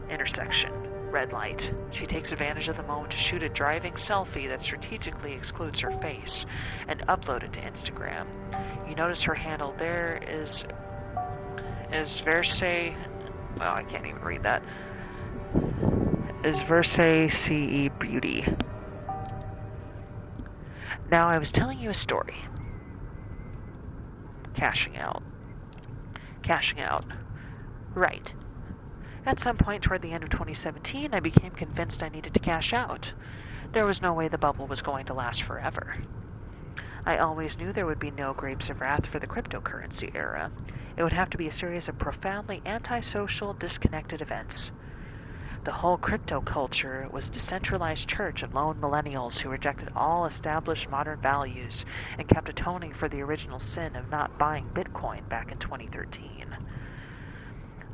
Intersection. Red light. She takes advantage of the moment to shoot a driving selfie that strategically excludes her face and upload it to Instagram. You notice her handle there is Verse... Well, I can't even read that. Is Verse CE Beauty. Now, I was telling you a story. Cashing out. Right. At some point toward the end of 2017, I became convinced I needed to cash out. There was no way the bubble was going to last forever. I always knew there would be no grapes of wrath for the cryptocurrency era. It would have to be a series of profoundly antisocial, disconnected events. The whole crypto culture was a decentralized church of lone millennials who rejected all established modern values and kept atoning for the original sin of not buying Bitcoin back in 2013.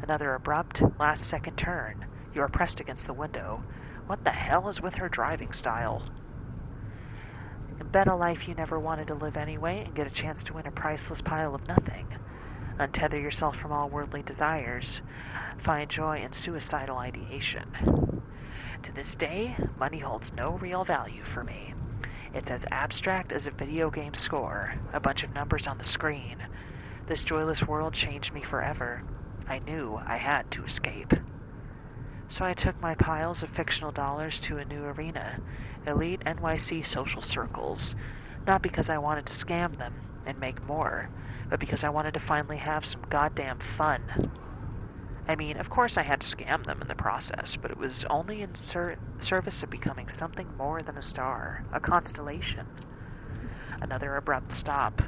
Another abrupt, last-second turn. You are pressed against the window. What the hell is with her driving style? Bet a life you never wanted to live anyway and get a chance to win a priceless pile of nothing. Untether yourself from all worldly desires. Find joy in suicidal ideation. To this day, money holds no real value for me. It's as abstract as a video game score, a bunch of numbers on the screen. This joyless world changed me forever. I knew I had to escape. So I took my piles of fictional dollars to a new arena, elite NYC social circles, not because I wanted to scam them and make more, but because I wanted to finally have some goddamn fun. I mean, of course I had to scam them in the process, but it was only in service of becoming something more than a star, a constellation. Another abrupt stop,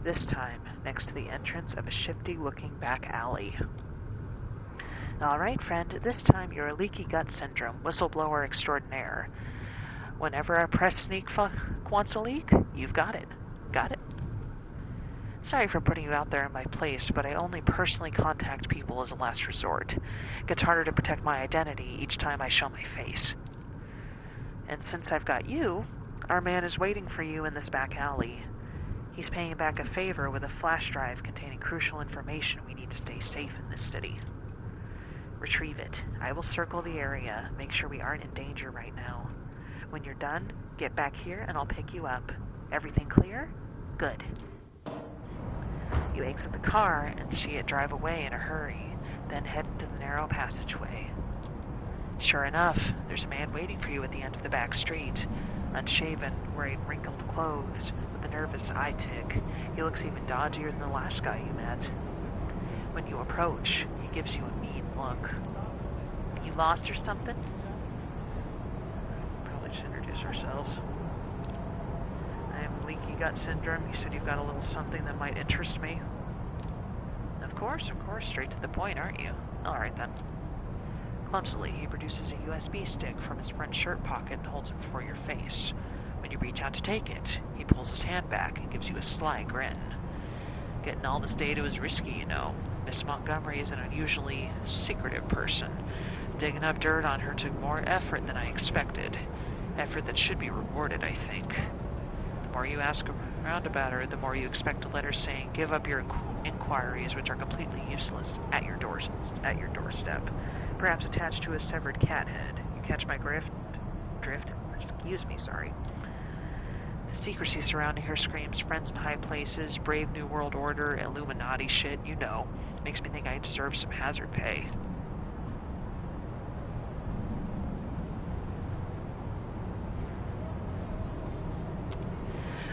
this time next to the entrance of a shifty-looking back alley. All right, friend, this time you're a leaky gut syndrome, whistleblower extraordinaire. Whenever a press sneak wants a leak, you've got it. Got it? Sorry for putting you out there in my place, but I only personally contact people as a last resort. It gets harder to protect my identity each time I show my face. And since I've got you, our man is waiting for you in this back alley. He's paying back a favor with a flash drive containing crucial information we need to stay safe in this city. Retrieve it. I will circle the area, make sure we aren't in danger right now. When you're done, get back here and I'll pick you up. Everything clear? Good. You exit the car and see it drive away in a hurry, then head into the narrow passageway. Sure enough, there's a man waiting for you at the end of the back street, unshaven, wearing wrinkled clothes, with a nervous eye tick. He looks even dodgier than the last guy you met. When you approach, he gives you a mean look. You lost or something? Probably just introduce ourselves. I'm Leaky Gut Syndrome. You said you've got a little something that might interest me. Of course, straight to the point, aren't you? Alright then. Clumsily, he produces a USB stick from his front shirt pocket and holds it before your face. When you reach out to take it, he pulls his hand back and gives you a sly grin. Getting all this data is risky, you know. Miss Montgomery is an unusually secretive person. Digging up dirt on her took more effort than I expected. Effort that should be rewarded, I think. The more you ask around about her, the more you expect a letter saying, give up your inquiries, which are completely useless, at your doorstep. Perhaps attached to a severed cat head. You catch my drift? Excuse me, sorry. The secrecy surrounding her screams friends in high places, brave new world order, Illuminati shit, you know. Makes me think I deserve some hazard pay.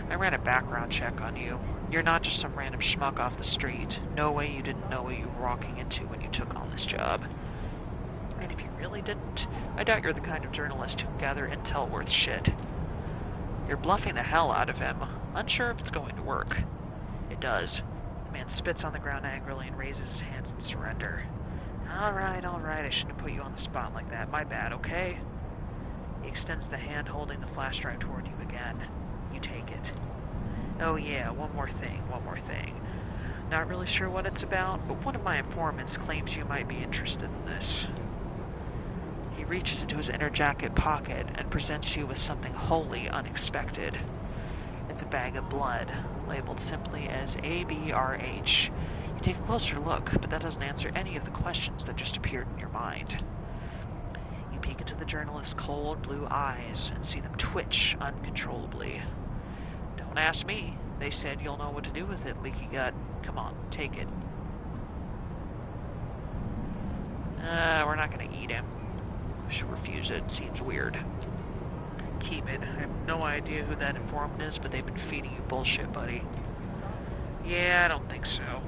I ran a background check on you. You're not just some random schmuck off the street. No way you didn't know what you were walking into when you took on this job. And if you really didn't, I doubt you're the kind of journalist who can gather intel worth shit. You're bluffing the hell out of him, unsure if it's going to work. It does. The man spits on the ground angrily and raises his hands in surrender. Alright, I shouldn't have put you on the spot like that. My bad, okay? He extends the hand holding the flash drive toward you again. You take it. Oh yeah, one more thing. Not really sure what it's about, but one of my informants claims you might be interested in this. He reaches into his inner jacket pocket and presents you with something wholly unexpected. It's a bag of blood, labeled simply as ABRH. You take a closer look, but that doesn't answer any of the questions that just appeared in your mind. You peek into the journalist's cold blue eyes and see them twitch uncontrollably. Don't ask me. They said you'll know what to do with it, Leaky Gut. Come on, take it. We're not gonna eat him. Should refuse it. Seems weird. Keep it. I have no idea who that informant is, but they've been feeding you bullshit, buddy. Yeah, I don't think so.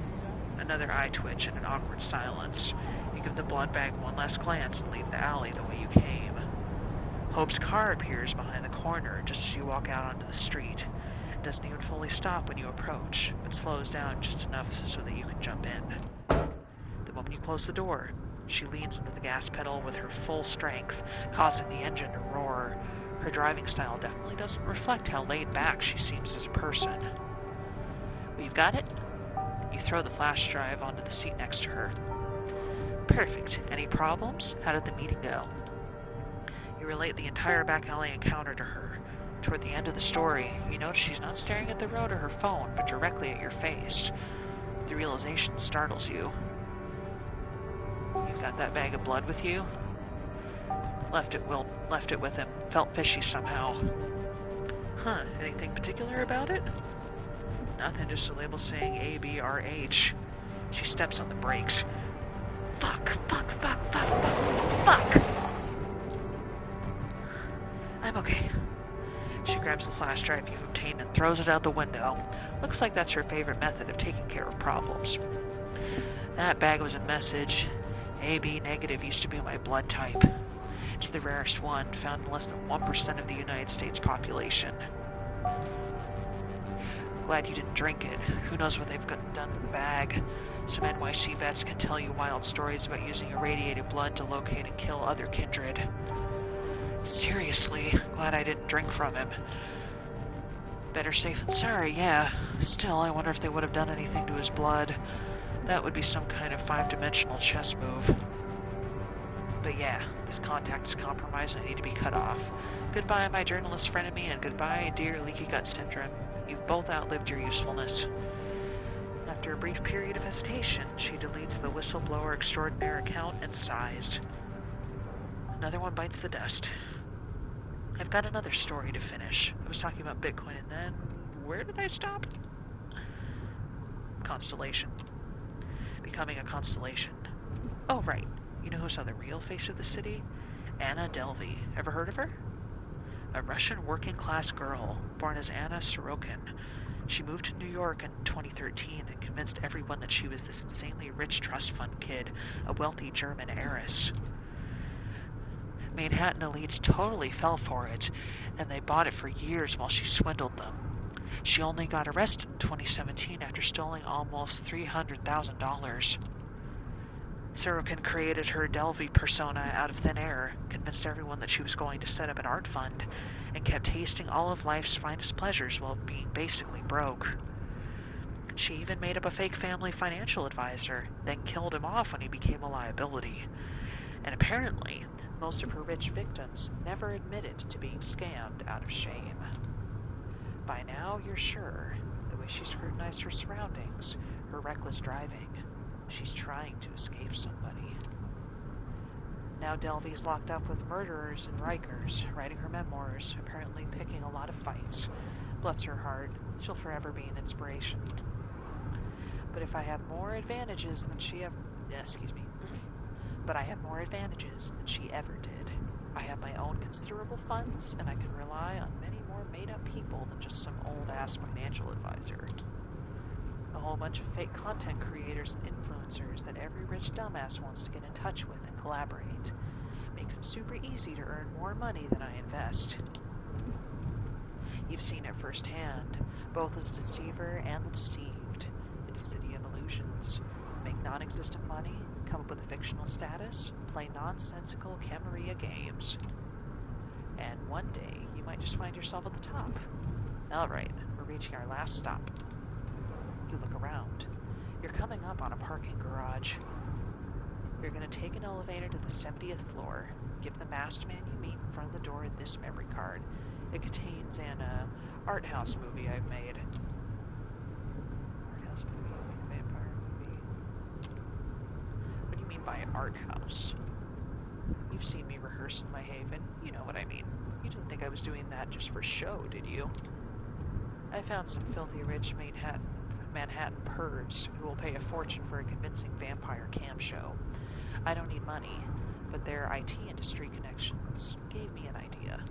Another eye twitch and an awkward silence. You give the blood bag one last glance and leave the alley the way you came. Hope's car appears behind the corner just as you walk out onto the street. It doesn't even fully stop when you approach, but slows down just enough so that you can jump in. The moment you close the door, she leans into the gas pedal with her full strength, causing the engine to roar. Her driving style definitely doesn't reflect how laid back she seems as a person. We've got it? You throw the flash drive onto the seat next to her. Perfect. Any problems? How did the meeting go? You relate the entire back alley encounter to her. Toward the end of the story, you notice she's not staring at the road or her phone, but directly at your face. The realization startles you. You've got that bag of blood with you? Left it with him. Felt fishy somehow. Huh, anything particular about it? Nothing, just a label saying ABRH. She steps on the brakes. Fuck. I'm okay. She grabs the flash drive you've obtained and throws it out the window. Looks like that's her favorite method of taking care of problems. That bag was a message. AB negative used to be my blood type. It's the rarest one, found in less than 1% of the United States population. Glad you didn't drink it. Who knows what they've done to the bag. Some NYC vets can tell you wild stories about using irradiated blood to locate and kill other kindred. Seriously, glad I didn't drink from him. Better safe than sorry, yeah. Still, I wonder if they would have done anything to his blood. That would be some kind of 5-dimensional chess move. But yeah, this contact is compromised and I need to be cut off. Goodbye, my journalist frenemy, and goodbye, dear Leaky Gut Syndrome. You've both outlived your usefulness. After a brief period of hesitation, she deletes the whistleblower extraordinaire account and sighs. Another one bites the dust. I've got another story to finish. I was talking about Bitcoin and then... where did I stop? Constellation. Becoming a constellation. Oh, right. You know who saw the real face of the city? Anna Delvey. Ever heard of her? A Russian working-class girl, born as Anna Sorokin. She moved to New York in 2013 and convinced everyone that she was this insanely rich trust fund kid, a wealthy German heiress. Manhattan elites totally fell for it, and they bought it for years while she swindled them. She only got arrested in 2017 after stealing almost $300,000. Sorokin created her Delvey persona out of thin air, convinced everyone that she was going to set up an art fund, and kept tasting all of life's finest pleasures while being basically broke. She even made up a fake family financial advisor, then killed him off when he became a liability. And apparently, most of her rich victims never admitted to being scammed out of shame. By now, you're sure, the way she scrutinized her surroundings, her reckless driving, she's trying to escape somebody. Now Delvey's locked up with murderers and Rikers, writing her memoirs, apparently picking a lot of fights. Bless her heart, she'll forever be an inspiration. But I have more advantages than she ever did. I have my own considerable funds, and I can rely on many more made-up people than just some old-ass financial advisor. A whole bunch of fake content creators and influencers that every rich dumbass wants to get in touch with and collaborate. Makes it super easy to earn more money than I invest. You've seen it firsthand, both as a deceiver and the deceived. It's a city of illusions. Make non-existent money, come up with a fictional status, play nonsensical Camarilla games. And one day, you might just find yourself at the top. Alright, we're reaching our last stop. You look around. You're coming up on a parking garage. You're going to take an elevator to the 70th floor. Give the masked man you meet in front of the door this memory card. It contains an art house movie I've made. Art house movie? Like a vampire movie? What do you mean by art house? You've seen me rehearse in my haven. You know what I mean. You didn't think I was doing that just for show, did you? I found some filthy rich Manhattan pervs who will pay a fortune for a convincing vampire camp show. I don't need money, but their IT industry connections gave me an idea.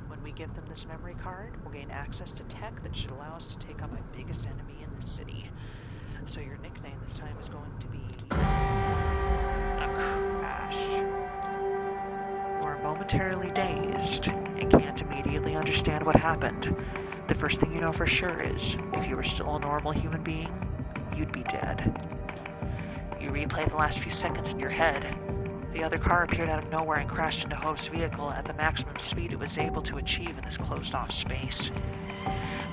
When we give them this memory card, we'll gain access to tech that should allow us to take on my biggest enemy in the city. So your nickname this time is going to be... a crash. You are momentarily dazed and can't immediately understand what happened. The first thing you know for sure is, if you were still a normal human being, you'd be dead. You replay the last few seconds in your head. The other car appeared out of nowhere and crashed into Hope's vehicle at the maximum speed it was able to achieve in this closed-off space.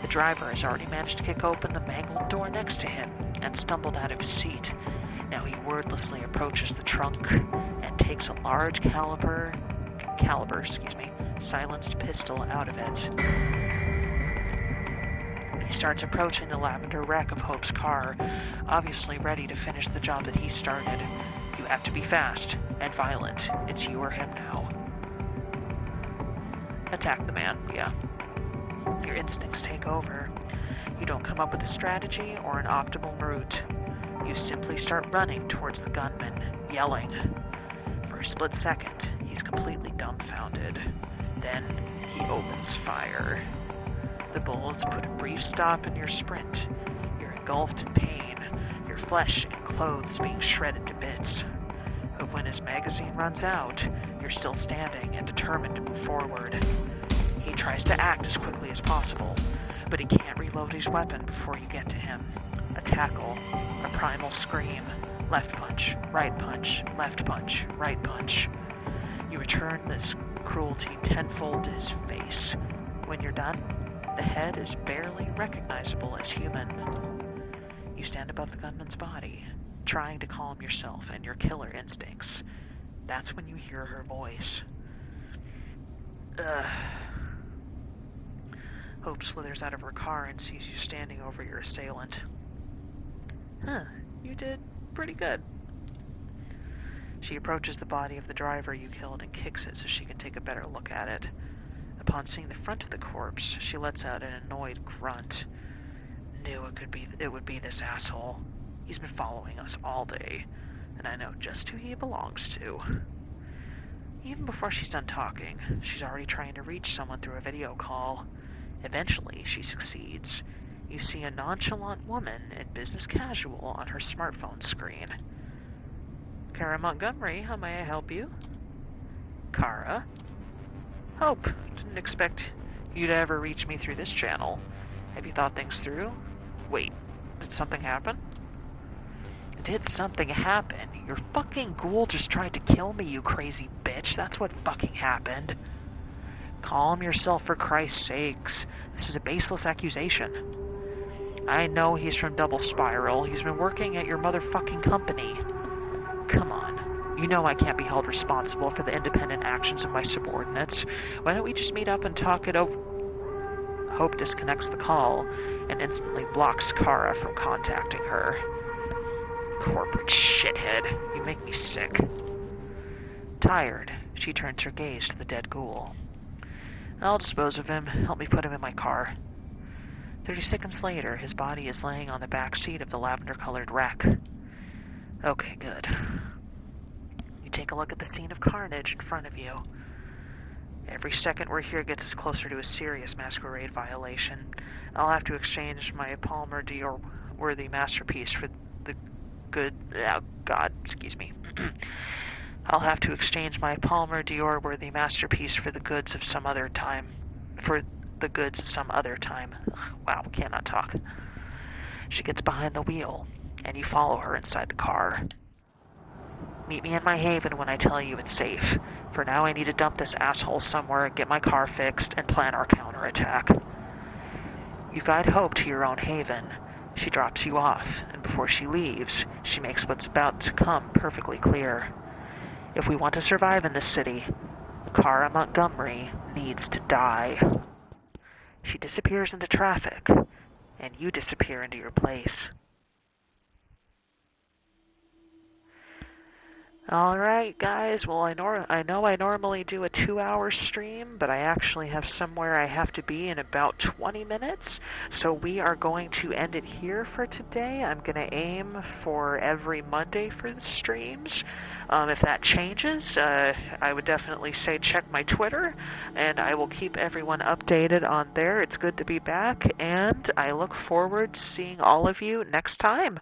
The driver has already managed to kick open the mangled door next to him and stumbled out of his seat. Now he wordlessly approaches the trunk and takes a large caliber, silenced pistol out of it. He starts approaching the lavender wreck of Hope's car, obviously ready to finish the job that he started. You have to be fast and violent. It's you or him now. Attack the man, yeah. Your instincts take over. You don't come up with a strategy or an optimal route. You simply start running towards the gunman, yelling. For a split second, he's completely dumbfounded. Then he opens fire. The bullets put a brief stop in your sprint. You're engulfed in pain, your flesh and clothes being shredded to bits. But when his magazine runs out, you're still standing and determined to move forward. He tries to act as quickly as possible, but he can't reload his weapon before you get to him. A tackle, a primal scream, left punch, right punch, left punch, right punch. You return this cruelty tenfold to his face. When you're done, the head is barely recognizable as human. You stand above the gunman's body, trying to calm yourself and your killer instincts. That's when you hear her voice. Hope slithers out of her car and sees you standing over your assailant. You did pretty good. She approaches the body of the driver you killed and kicks it so she can take a better look at it. Upon seeing the front of the corpse, she lets out an annoyed grunt. Knew it would be this asshole. He's been following us all day, and I know just who he belongs to. Even before she's done talking, she's already trying to reach someone through a video call. Eventually, she succeeds. You see a nonchalant woman in business casual on her smartphone screen. Kara Montgomery, how may I help you? Kara? Hope. Didn't expect you to ever reach me through this channel. Have you thought things through? Wait, did something happen? Did something happen? Your fucking ghoul just tried to kill me, you crazy bitch. That's what fucking happened. Calm yourself, for Christ's sakes. This is a baseless accusation. I know he's from Double Spiral. He's been working at your motherfucking company. Come on. You know I can't be held responsible for the independent actions of my subordinates. Why don't we just meet up and talk it over? Hope disconnects the call and instantly blocks Kara from contacting her. Corporate shithead. You make me sick. Tired, she turns her gaze to the dead ghoul. I'll dispose of him. Help me put him in my car. 30 seconds later, his body is laying on the back seat of the lavender-colored wreck. Okay, good. You take a look at the scene of carnage in front of you. Every second we're here gets us closer to a serious Masquerade violation. I'll have to exchange my Palmer Dior-worthy masterpiece for the good... Oh, God, excuse me. I'll have to exchange my Palmer Dior-worthy masterpiece for the goods of some other time. Wow, cannot talk. She gets behind the wheel, and you follow her inside the car. Meet me in my haven when I tell you it's safe. For now, I need to dump this asshole somewhere, get my car fixed, and plan our counterattack. You guide Hope to your own haven. She drops you off, and before she leaves, she makes what's about to come perfectly clear. If we want to survive in this city, Kara Montgomery needs to die. She disappears into traffic, and you disappear into your place. Alright, guys, well, I know I normally do a 2-hour stream, but I actually have somewhere I have to be in about 20 minutes, so we are going to end it here for today. I'm going to aim for every Monday for the streams. If that changes, I would definitely say check my Twitter, and I will keep everyone updated on there. It's good to be back, and I look forward to seeing all of you next time.